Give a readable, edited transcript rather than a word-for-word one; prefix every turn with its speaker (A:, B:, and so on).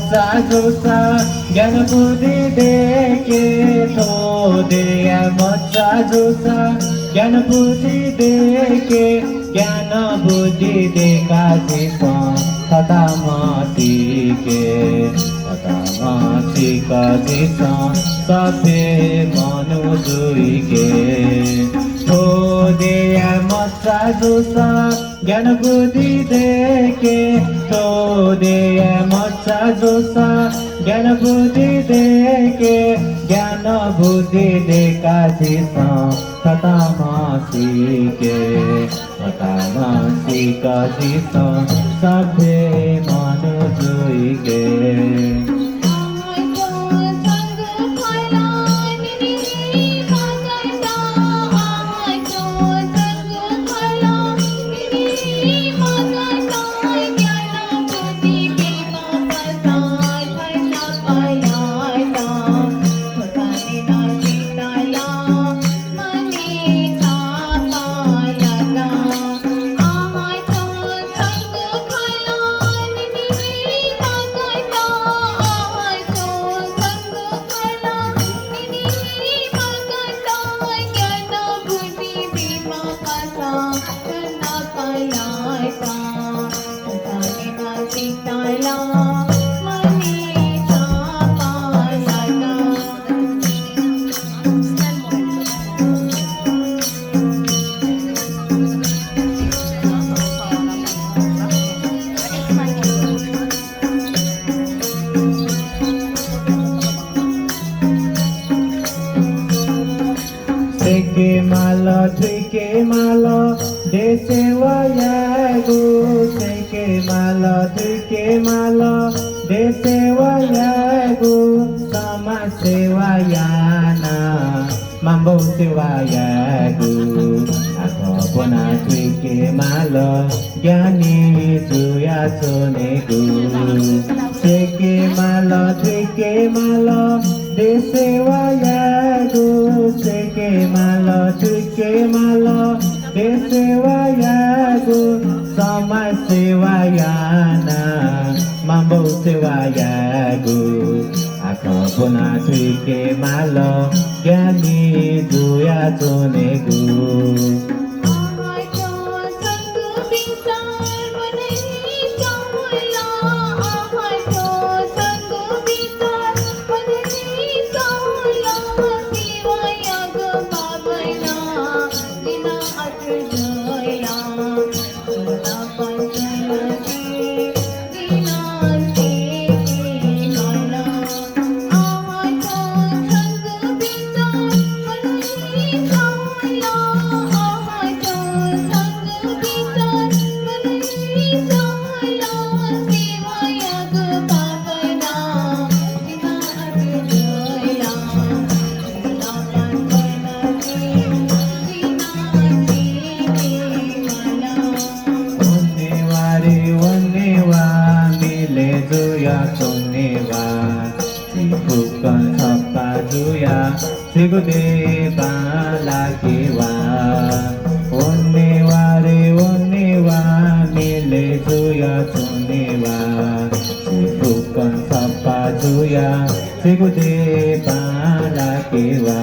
A: मच्चा जोसा ज्ञान बुद्धि देके तो दे मच्चा जोसा ज्ञान बुद्धि देके ज्ञान बुद्धि देखा सदा मातिके सदा मातिका जिसा सफे मनु दुईके तो दे मच्चा जोसा ज्ञान बुद्धि देके तो दे मच्चा जोसा ज्ञान बुद्धि देके ज्ञान बुद्धि देखा जिसा सदा मासिके सदा मासिका जिसा सभे Manu दुईके Seke malo, tuike malo, dese wayagu. Seke malo, tuike malo, dese wayagu. Sama sewayana, mambo sewayagu. Ako puna tuike malo, gyani tuya sonegu. Seke malo, tuike malo, dese wayagu. Seke malo, tuike malo, dese wayagu. Sama sewayana, mambo sewayagu. Ako puna tuike malo, gyani duya sonegu. Sigudeva lakiwa Onnewa re onnewa mile juya tunnewa Sibukan sapa juya Sigudeva lakiwa